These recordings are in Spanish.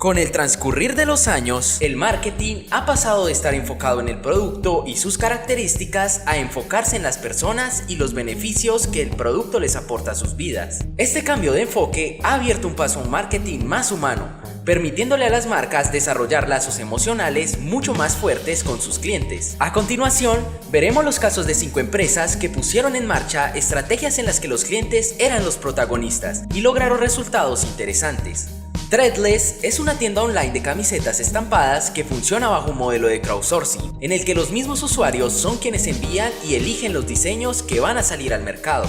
Con el transcurrir de los años, el marketing ha pasado de estar enfocado en el producto y sus características a enfocarse en las personas y los beneficios que el producto les aporta a sus vidas. Este cambio de enfoque ha abierto un paso a un marketing más humano, permitiéndole a las marcas desarrollar lazos emocionales mucho más fuertes con sus clientes. A continuación, veremos los casos de 5 empresas que pusieron en marcha estrategias en las que los clientes eran los protagonistas y lograron resultados interesantes. Threadless es una tienda online de camisetas estampadas que funciona bajo un modelo de crowdsourcing, en el que los mismos usuarios son quienes envían y eligen los diseños que van a salir al mercado.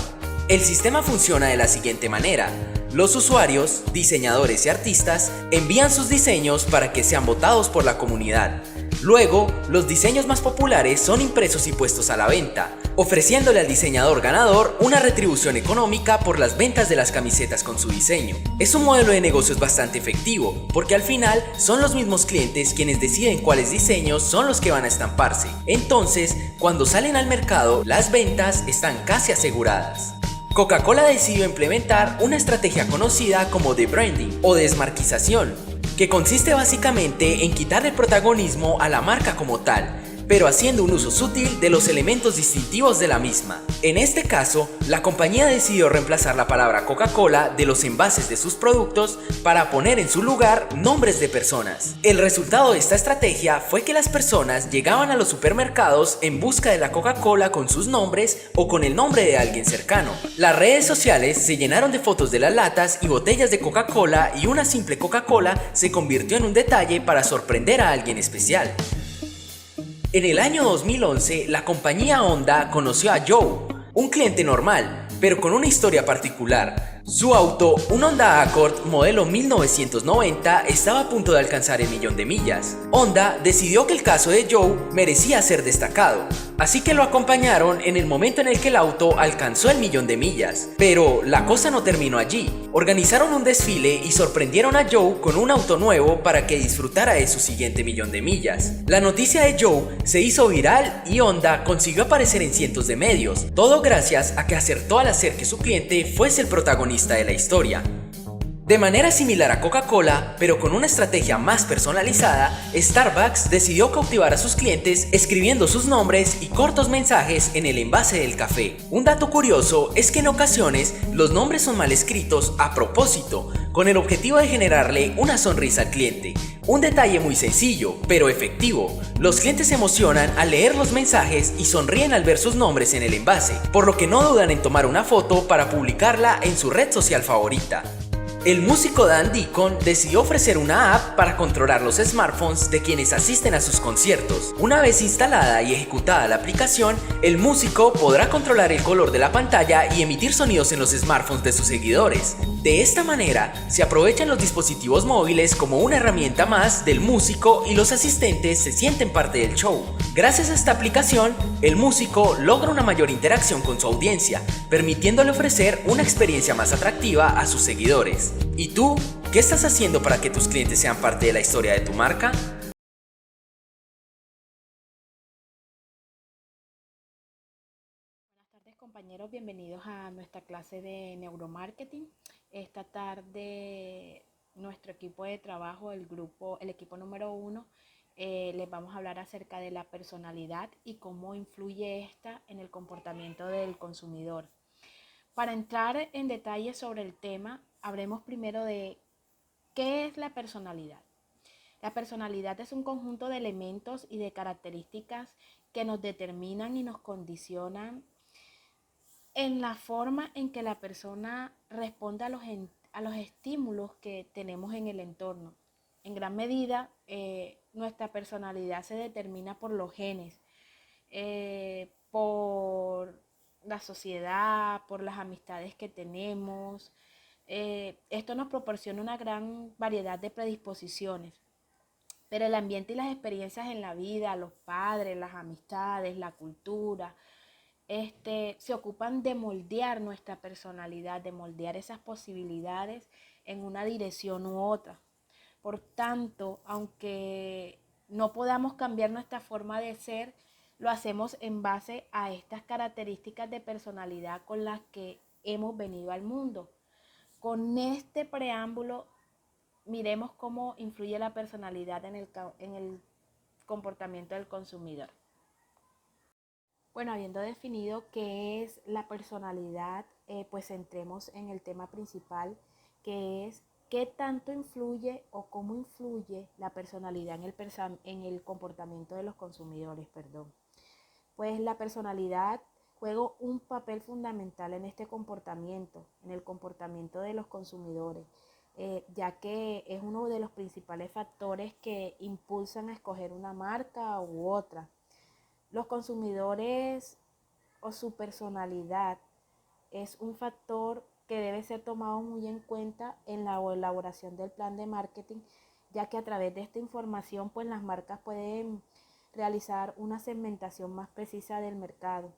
El sistema funciona de la siguiente manera. Los usuarios, diseñadores y artistas envían sus diseños para que sean votados por la comunidad. Luego, los diseños más populares son impresos y puestos a la venta, ofreciéndole al diseñador ganador una retribución económica por las ventas de las camisetas con su diseño. Es un modelo de negocios bastante efectivo, porque al final son los mismos clientes quienes deciden cuáles diseños son los que van a estamparse. Entonces, cuando salen al mercado, las ventas están casi aseguradas. Coca-Cola decidió implementar una estrategia conocida como de branding o desmarquización, que consiste básicamente en quitarle el protagonismo a la marca como tal, pero haciendo un uso sutil de los elementos distintivos de la misma. En este caso, la compañía decidió reemplazar la palabra Coca-Cola de los envases de sus productos para poner en su lugar nombres de personas. El resultado de esta estrategia fue que las personas llegaban a los supermercados en busca de la Coca-Cola con sus nombres o con el nombre de alguien cercano. Las redes sociales se llenaron de fotos de las latas y botellas de Coca-Cola, y una simple Coca-Cola se convirtió en un detalle para sorprender a alguien especial. En el año 2011, la compañía Honda conoció a Joe, un cliente normal, pero con una historia particular. Su auto, un Honda Accord modelo 1990, estaba a punto de alcanzar el 1.000.000 de millas. Honda decidió que el caso de Joe merecía ser destacado, así que lo acompañaron en el momento en el que el auto alcanzó el 1.000.000 de millas. Pero la cosa no terminó allí. Organizaron un desfile y sorprendieron a Joe con un auto nuevo para que disfrutara de su siguiente 1.000.000 de millas. La noticia de Joe se hizo viral y Honda consiguió aparecer en cientos de medios, todo gracias a que acertó al hacer que su cliente fuese el protagonista de la historia. De manera similar a Coca-Cola, pero con una estrategia más personalizada, Starbucks decidió cautivar a sus clientes escribiendo sus nombres y cortos mensajes en el envase del café. Un dato curioso es que en ocasiones los nombres son mal escritos a propósito, con el objetivo de generarle una sonrisa al cliente. Un detalle muy sencillo, pero efectivo. Los clientes se emocionan al leer los mensajes y sonríen al ver sus nombres en el envase, por lo que no dudan en tomar una foto para publicarla en su red social favorita. El músico Dan Deacon decidió ofrecer una app para controlar los smartphones de quienes asisten a sus conciertos. Una vez instalada y ejecutada la aplicación, el músico podrá controlar el color de la pantalla y emitir sonidos en los smartphones de sus seguidores. De esta manera, se aprovechan los dispositivos móviles como una herramienta más del músico y los asistentes se sienten parte del show. Gracias a esta aplicación, el músico logra una mayor interacción con su audiencia, permitiéndole ofrecer una experiencia más atractiva a sus seguidores. ¿Y tú? ¿Qué estás haciendo para que tus clientes sean parte de la historia de tu marca? Buenas tardes, compañeros, bienvenidos a nuestra clase de neuromarketing. Esta tarde nuestro equipo de trabajo, el equipo número 1, les vamos a hablar acerca de la personalidad y cómo influye esta en el comportamiento del consumidor. Para entrar en detalle sobre el tema, hablemos primero de qué es la personalidad. La personalidad es un conjunto de elementos y de características que nos determinan y nos condicionan en la forma en que la persona responde a los estímulos que tenemos en el entorno. En gran medida, nuestra personalidad se determina por los genes, por la sociedad, por las amistades que tenemos. Esto nos proporciona una gran variedad de predisposiciones, pero el ambiente y las experiencias en la vida, los padres, las amistades, la cultura, se ocupan de moldear nuestra personalidad, de moldear esas posibilidades en una dirección u otra. Por tanto, aunque no podamos cambiar nuestra forma de ser, lo hacemos en base a estas características de personalidad con las que hemos venido al mundo. Con este preámbulo, miremos cómo influye la personalidad en el comportamiento del consumidor. Bueno, habiendo definido qué es la personalidad, pues entremos en el tema principal, que es qué tanto influye o cómo influye la personalidad en el comportamiento de los consumidores, perdón. Pues la personalidad juega un papel fundamental en este comportamiento, en el comportamiento de los consumidores, ya que es uno de los principales factores que impulsan a escoger una marca u otra. Los consumidores o su personalidad es un factor que debe ser tomado muy en cuenta en la elaboración del plan de marketing, ya que a través de esta información pues las marcas pueden realizar una segmentación más precisa del mercado.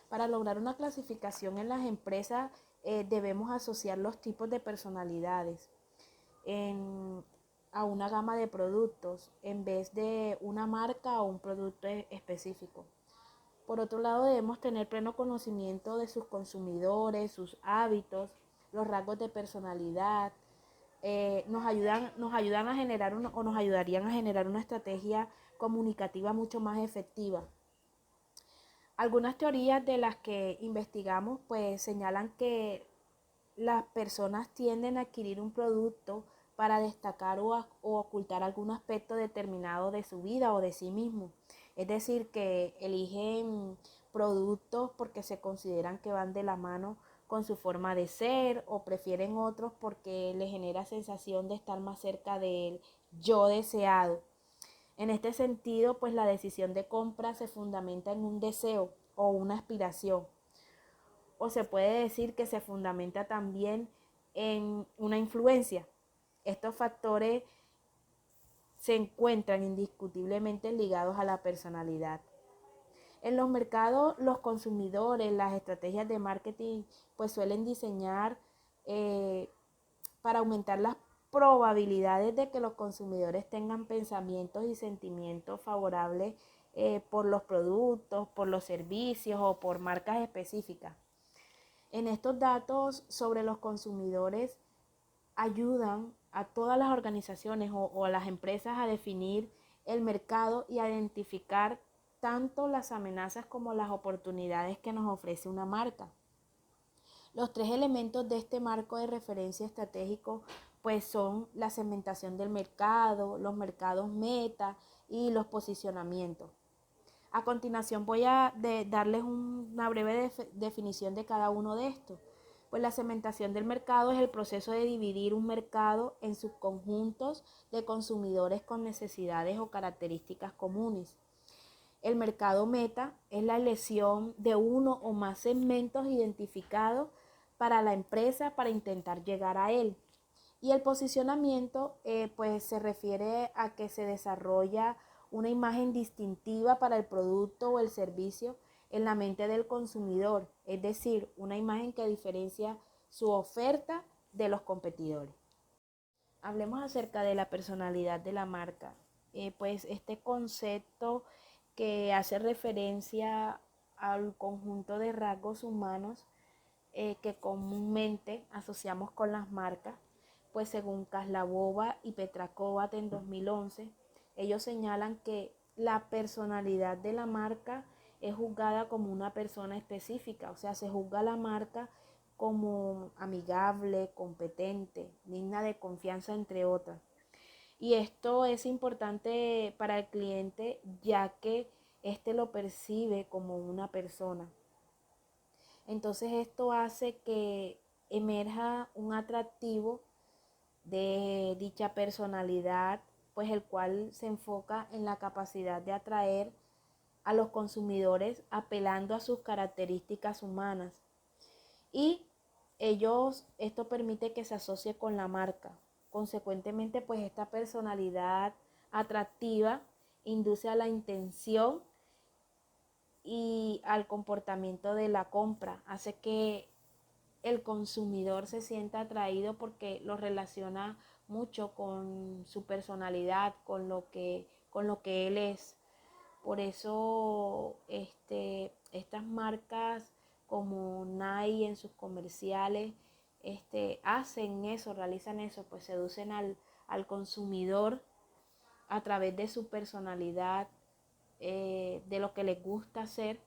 Para lograr una clasificación en las empresas debemos asociar los tipos de personalidades a una gama de productos en vez de una marca o un producto específico. Por otro lado, debemos tener pleno conocimiento de sus consumidores, sus hábitos, los rasgos de personalidad. Nos ayudan a generar o nos ayudarían a generar una estrategia comunicativa mucho más efectiva. Algunas teorías de las que investigamos pues señalan que las personas tienden a adquirir un producto para destacar o ocultar algún aspecto determinado de su vida o de sí mismo. Es decir, que eligen productos porque se consideran que van de la mano con su forma de ser, o prefieren otros porque les genera sensación de estar más cerca del yo deseado. En este sentido, pues la decisión de compra se fundamenta en un deseo o una aspiración, o se puede decir que se fundamenta también en una influencia. Estos factores se encuentran indiscutiblemente ligados a la personalidad. En los mercados, los consumidores, las estrategias de marketing, pues suelen diseñar para aumentar las probabilidades de que los consumidores tengan pensamientos y sentimientos favorables por los productos, por los servicios o por marcas específicas. En estos datos sobre los consumidores ayudan a todas las organizaciones o a las empresas a definir el mercado y a identificar tanto las amenazas como las oportunidades que nos ofrece una marca. Los tres elementos de este marco de referencia estratégico pues son la segmentación del mercado, los mercados meta y los posicionamientos. A continuación voy a darles una breve definición de cada uno de estos. Pues la segmentación del mercado es el proceso de dividir un mercado en subconjuntos de consumidores con necesidades o características comunes. El mercado meta es la elección de uno o más segmentos identificados para la empresa para intentar llegar a él. Y el posicionamiento pues se refiere a que se desarrolla una imagen distintiva para el producto o el servicio en la mente del consumidor, es decir, una imagen que diferencia su oferta de los competidores. Hablemos acerca de la personalidad de la marca. Pues este concepto que hace referencia al conjunto de rasgos humanos que comúnmente asociamos con las marcas, pues según Kozlowska y Petrakovat en 2011, ellos señalan que la personalidad de la marca es juzgada como una persona específica, o sea, se juzga a la marca como amigable, competente, digna de confianza, entre otras. Y esto es importante para el cliente ya que éste lo percibe como una persona. Entonces esto hace que emerja un atractivo de dicha personalidad, pues el cual se enfoca en la capacidad de atraer a los consumidores apelando a sus características humanas. Y esto permite que se asocie con la marca. Consecuentemente, pues esta personalidad atractiva induce a la intención y al comportamiento de la compra, hace que el consumidor se sienta atraído porque lo relaciona mucho con su personalidad, con lo que él es. Por eso estas marcas como Nike en sus comerciales hacen eso, realizan eso, pues seducen al consumidor a través de su personalidad, de lo que les gusta hacer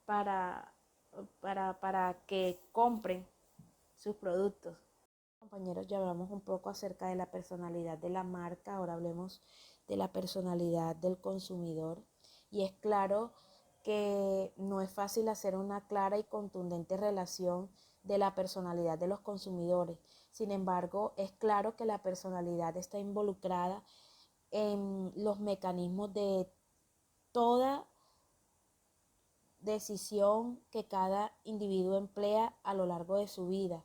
para, para que compren sus productos. Compañeros, ya hablamos un poco acerca de la personalidad de la marca, ahora hablemos de la personalidad del consumidor. Y es claro que no es fácil hacer una clara y contundente relación de la personalidad de los consumidores. Sin embargo, es claro que la personalidad está involucrada en los mecanismos de toda decisión que cada individuo emplea a lo largo de su vida.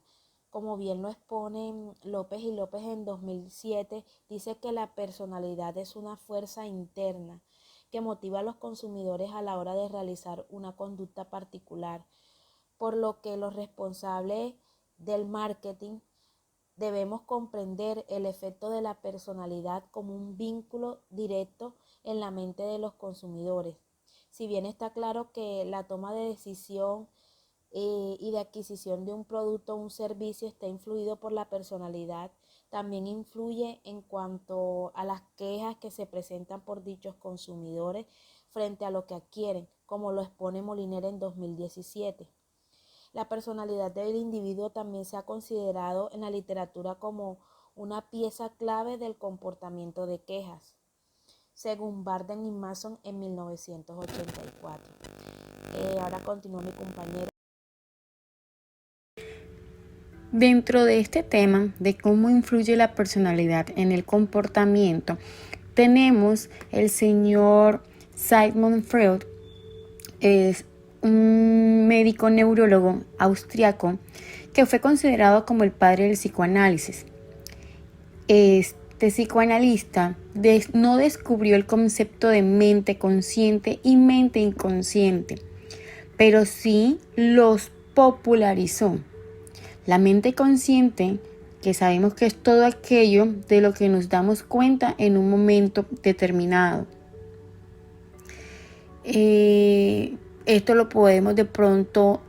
Como bien lo exponen López y López en 2007, dice que la personalidad es una fuerza interna que motiva a los consumidores a la hora de realizar una conducta particular, por lo que los responsables del marketing debemos comprender el efecto de la personalidad como un vínculo directo en la mente de los consumidores. Si bien está claro que la toma de decisión y de adquisición de un producto o un servicio está influido por la personalidad, también influye en cuanto a las quejas que se presentan por dichos consumidores frente a lo que adquieren, como lo expone Moliner en 2017. La personalidad del individuo también se ha considerado en la literatura como una pieza clave del comportamiento de quejas, según Barden y Mason en 1984. Ahora continúa mi compañera. Dentro de este tema de cómo influye la personalidad en el comportamiento, tenemos el señor Sigmund Freud, es un médico neurólogo austriaco que fue considerado como el padre del psicoanálisis. Este psicoanalista no descubrió el concepto de mente consciente y mente inconsciente, pero sí los popularizó. La mente consciente, que sabemos que es todo aquello de lo que nos damos cuenta en un momento determinado. Esto lo podemos de pronto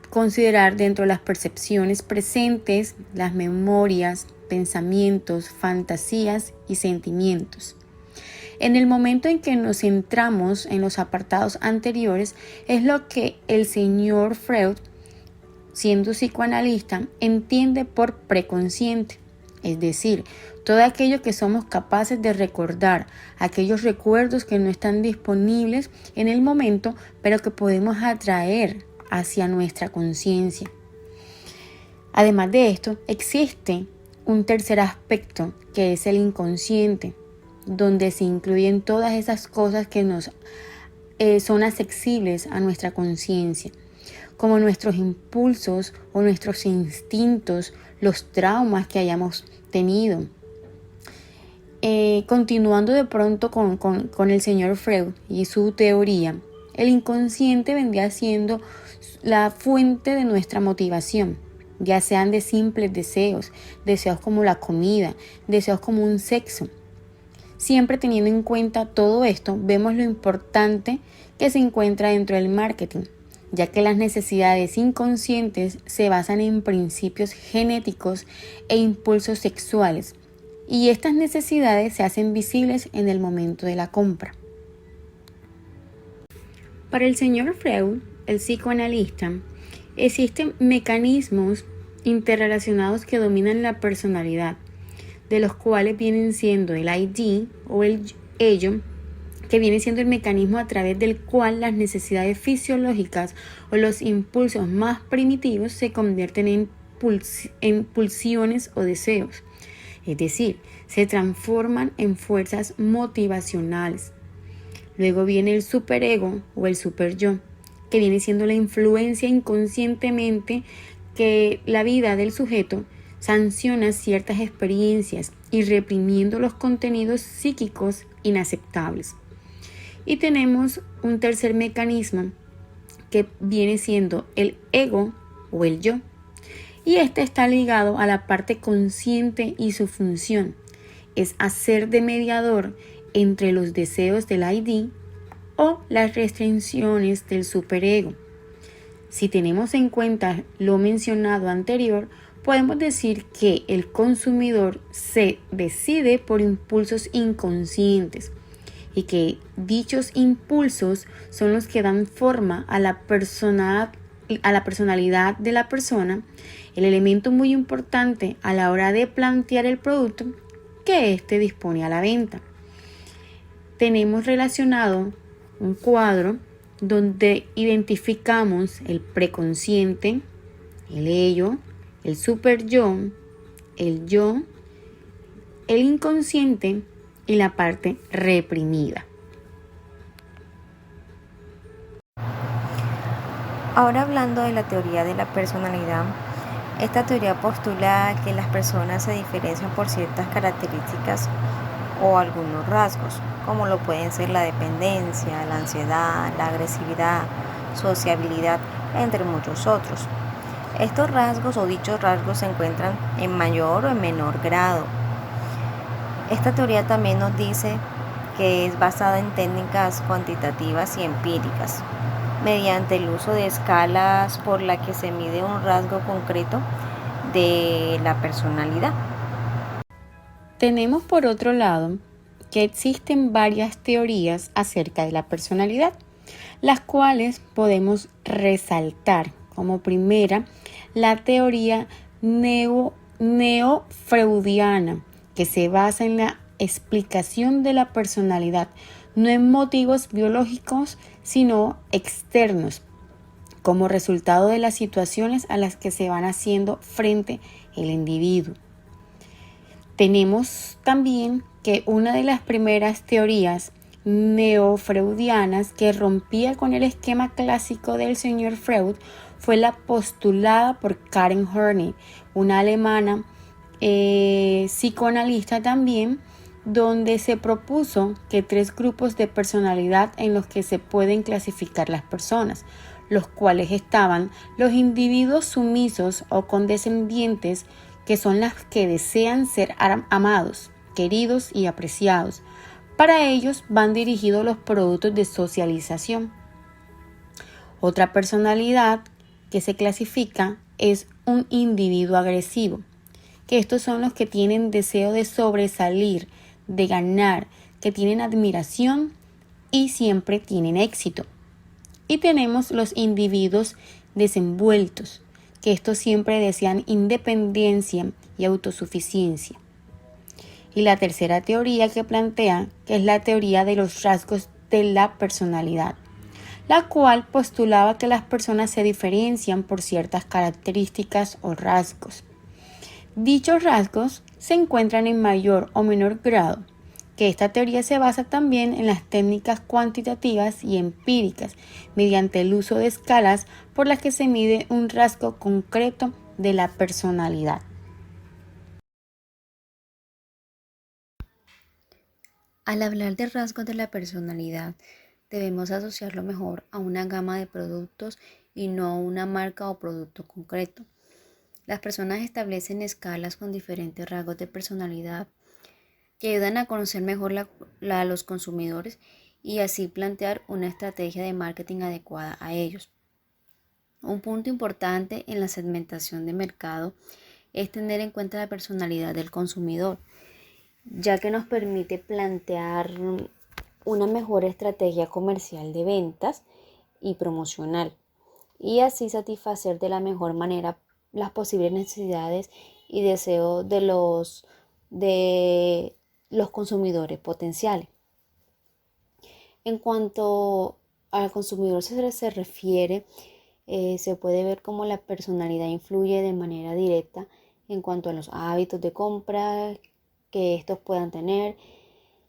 considerar dentro de las percepciones presentes, las memorias, pensamientos, fantasías y sentimientos. En el momento en que nos centramos en los apartados anteriores, es lo que el señor Freud, siendo psicoanalista, entiende por preconsciente, es decir, todo aquello que somos capaces de recordar, aquellos recuerdos que no están disponibles en el momento, pero que podemos atraer hacia nuestra conciencia. Además de esto, existe un tercer aspecto que es el inconsciente, donde se incluyen todas esas cosas que nos son accesibles a nuestra conciencia, como nuestros impulsos o nuestros instintos, los traumas que hayamos tenido. Continuando de pronto con el señor Freud y su teoría, el inconsciente vendría siendo la fuente de nuestra motivación, ya sean de simples deseos, deseos como la comida, deseos como un sexo. Siempre teniendo en cuenta todo esto, vemos lo importante que se encuentra dentro del marketing, ya que las necesidades inconscientes se basan en principios genéticos e impulsos sexuales, y estas necesidades se hacen visibles en el momento de la compra. Para el señor Freud, el psicoanalista, existen mecanismos interrelacionados que dominan la personalidad, de los cuales vienen siendo el ID o el ello, que viene siendo el mecanismo a través del cual las necesidades fisiológicas o los impulsos más primitivos se convierten en pulsiones o deseos, es decir, se transforman en fuerzas motivacionales. Luego viene el superego o el superyo, que viene siendo la influencia inconscientemente que la vida del sujeto sanciona ciertas experiencias y reprimiendo los contenidos psíquicos inaceptables. Y tenemos un tercer mecanismo que viene siendo el ego o el yo. Y este está ligado a la parte consciente y su función es hacer de mediador entre los deseos del ID o las restricciones del superego. Si tenemos en cuenta lo mencionado anterior, podemos decir que el consumidor se decide por impulsos inconscientes y que dichos impulsos son los que dan forma a la personalidad de la persona, el elemento muy importante a la hora de plantear el producto que éste dispone a la venta. Tenemos relacionado un cuadro donde identificamos el preconsciente, el ello, el super yo, el inconsciente y la parte reprimida. Ahora hablando de la teoría de la personalidad, esta teoría postula que las personas se diferencian por ciertas características o algunos rasgos, como lo pueden ser la dependencia, la ansiedad, la agresividad, sociabilidad, entre muchos otros. Estos rasgos o dichos rasgos se encuentran en mayor o en menor grado. Esta teoría también nos dice que es basada en técnicas cuantitativas y empíricas, mediante el uso de escalas por la que se mide un rasgo concreto de la personalidad. Tenemos por otro lado que existen varias teorías acerca de la personalidad, las cuales podemos resaltar como primera la teoría neo-freudiana, que se basa en la explicación de la personalidad, no en motivos biológicos, sino externos, como resultado de las situaciones a las que se van haciendo frente el individuo. Tenemos también que una de las primeras teorías neofreudianas que rompía con el esquema clásico del señor Freud fue la postulada por Karen Horney, una alemana psicoanalista también, donde se propuso que 3 grupos de personalidad en los que se pueden clasificar las personas, los cuales estaban los individuos sumisos o condescendientes, que son las que desean ser amados, queridos y apreciados. Para ellos van dirigidos los productos de socialización. Otra personalidad que se clasifica es un individuo agresivo, que estos son los que tienen deseo de sobresalir, de ganar, que tienen admiración y siempre tienen éxito. Y tenemos los individuos desenvueltos, que estos siempre desean independencia y autosuficiencia. Y la tercera teoría que plantea, que es la teoría de los rasgos de la personalidad, la cual postulaba que las personas se diferencian por ciertas características o rasgos. Dichos rasgos se encuentran en mayor o menor grado, que esta teoría se basa también en las técnicas cuantitativas y empíricas, mediante el uso de escalas por las que se mide un rasgo concreto de la personalidad. Al hablar de rasgos de la personalidad, debemos asociarlo mejor a una gama de productos y no a una marca o producto concreto. Las personas establecen escalas con diferentes rasgos de personalidad que ayudan a conocer mejor a los consumidores y así plantear una estrategia de marketing adecuada a ellos. Un punto importante en la segmentación de mercado es tener en cuenta la personalidad del consumidor, ya que nos permite plantear una mejor estrategia comercial de ventas y promocional, y así satisfacer de la mejor manera las posibles necesidades y deseos de los consumidores potenciales. En cuanto al consumidor se refiere, se puede ver cómo la personalidad influye de manera directa en cuanto a los hábitos de compra que estos puedan tener.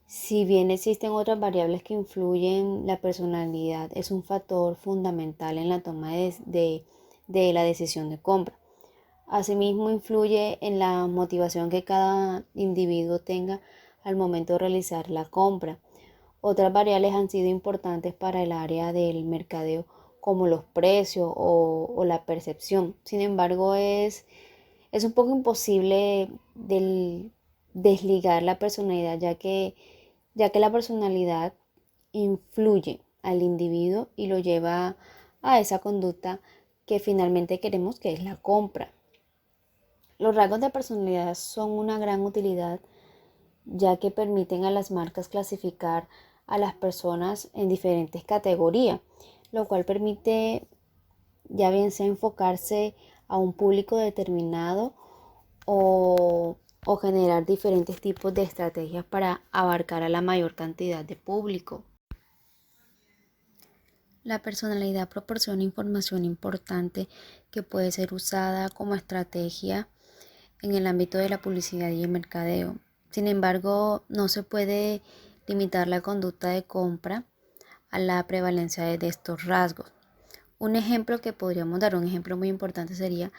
Si bien existen otras variables que influyen, la personalidad es un factor fundamental en la toma de la decisión de compra. Asimismo, influye en la motivación que cada individuo tenga al momento de realizar la compra. Otras variables han sido importantes para el área del mercadeo, como los precios o la percepción. Sin embargo, es un poco imposible desligar la personalidad, ya que la personalidad influye al individuo y lo lleva a esa conducta que finalmente queremos, que es la compra. Los rasgos de personalidad son una gran utilidad, ya que permiten a las marcas clasificar a las personas en diferentes categorías, lo cual permite ya bien sea enfocarse a un público determinado o generar diferentes tipos de estrategias para abarcar a la mayor cantidad de público. La personalidad proporciona información importante que puede ser usada como estrategia en el ámbito de la publicidad y el mercadeo. Sin embargo, no se puede limitar la conducta de compra a la prevalencia de estos rasgos. Un ejemplo que podríamos dar, un ejemplo muy importante sería,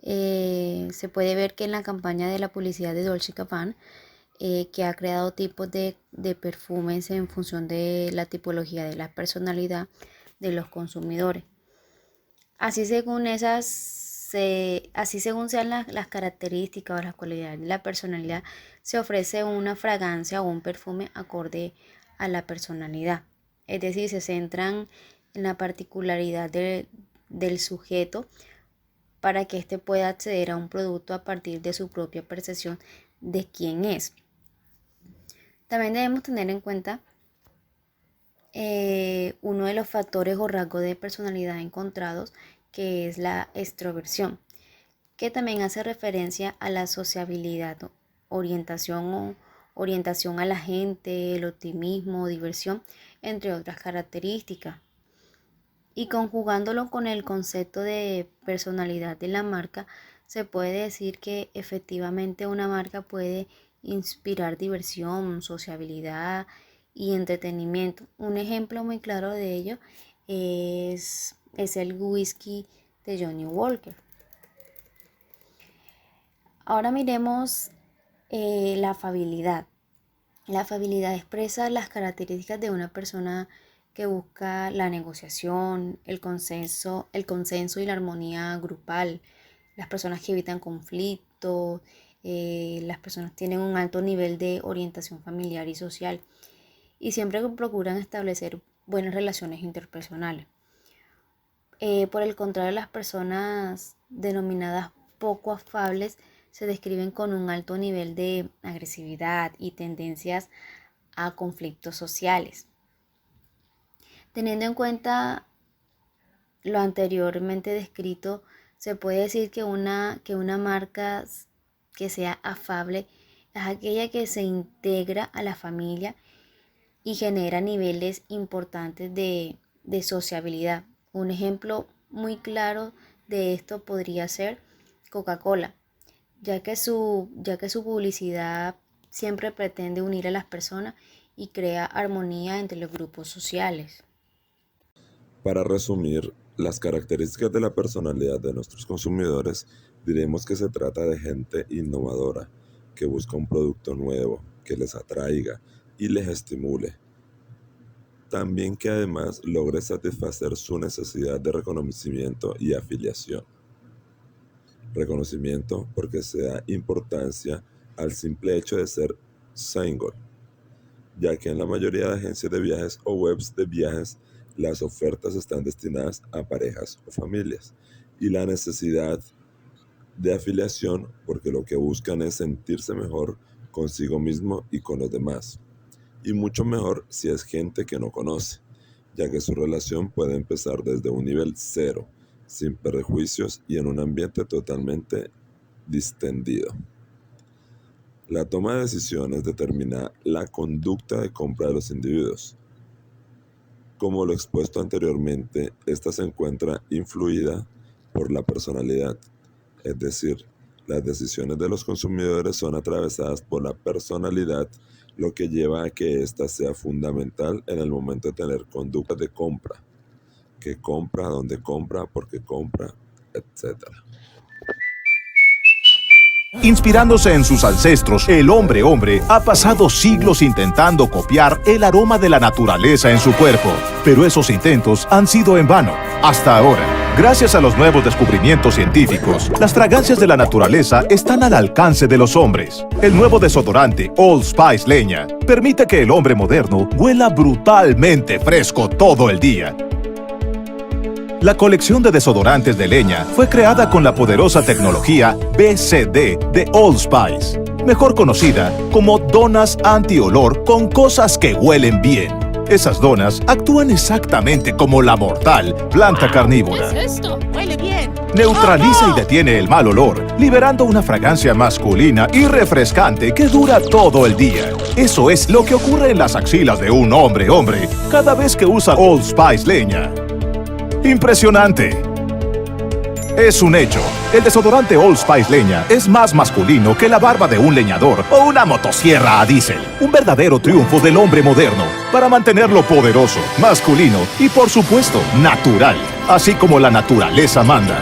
se puede ver que en la campaña de la publicidad de Dolce & Gabbana, que ha creado tipos de perfumes en función de la tipología de la personalidad de los consumidores. Así según sean las características o las cualidades de la personalidad, se ofrece una fragancia o un perfume acorde a la personalidad. Es decir, se centran en la particularidad del sujeto para que éste pueda acceder a un producto a partir de su propia percepción de quién es. También debemos tener en cuenta uno de los factores o rasgos de personalidad encontrados, que es la extroversión, que también hace referencia a la sociabilidad, orientación a la gente, el optimismo, diversión, entre otras características. Y conjugándolo con el concepto de personalidad de la marca, se puede decir que efectivamente una marca puede inspirar diversión, sociabilidad y entretenimiento. Un ejemplo muy claro de ello es el whisky de Johnnie Walker. Ahora miremos la afabilidad. La afabilidad expresa las características de una persona que busca la negociación, el consenso y la armonía grupal. Las personas que evitan conflictos, las personas tienen un alto nivel de orientación familiar y social y siempre procuran establecer buenas relaciones interpersonales. Por el contrario, las personas denominadas poco afables se describen con un alto nivel de agresividad y tendencias a conflictos sociales. Teniendo en cuenta lo anteriormente descrito, se puede decir que una marca que sea afable es aquella que se integra a la familia y genera niveles importantes de sociabilidad. Un ejemplo muy claro de esto podría ser Coca-Cola, ya que su publicidad siempre pretende unir a las personas y crea armonía entre los grupos sociales. Para resumir, las características de la personalidad de nuestros consumidores, diremos que se trata de gente innovadora, que busca un producto nuevo, que les atraiga y les estimule. También que además logre satisfacer su necesidad de reconocimiento y afiliación. Reconocimiento porque se da importancia al simple hecho de ser single, ya que en la mayoría de agencias de viajes o webs de viajes las ofertas están destinadas a parejas o familias, y la necesidad de afiliación porque lo que buscan es sentirse mejor consigo mismo y con los demás, y mucho mejor si es gente que no conoce, ya que su relación puede empezar desde un nivel cero, sin prejuicios y en un ambiente totalmente distendido. La toma de decisiones determina la conducta de compra de los individuos. Como lo expuesto anteriormente, esta se encuentra influida por la personalidad, es decir, las decisiones de los consumidores son atravesadas por la personalidad, lo que lleva a que ésta sea fundamental en el momento de tener conductas de compra, que compra, dónde compra, por qué compra, etc. Inspirándose en sus ancestros, el hombre ha pasado siglos intentando copiar el aroma de la naturaleza en su cuerpo. Pero esos intentos han sido en vano. Hasta ahora, gracias a los nuevos descubrimientos científicos, las fragancias de la naturaleza están al alcance de los hombres. El nuevo desodorante Old Spice Leña permite que el hombre moderno huela brutalmente fresco todo el día. La colección de desodorantes de leña fue creada con la poderosa tecnología BCD de Old Spice, mejor conocida como donas anti-olor con cosas que huelen bien. Esas donas actúan exactamente como la mortal planta carnívora. ¿Qué es esto? Huele bien. Neutraliza y detiene el mal olor, liberando una fragancia masculina y refrescante que dura todo el día. Eso es lo que ocurre en las axilas de un hombre cada vez que usa Old Spice leña. ¡Impresionante! Es un hecho. El desodorante Old Spice leña es más masculino que la barba de un leñador o una motosierra a diésel. Un verdadero triunfo del hombre moderno para mantenerlo poderoso, masculino y, por supuesto, natural, así como la naturaleza manda.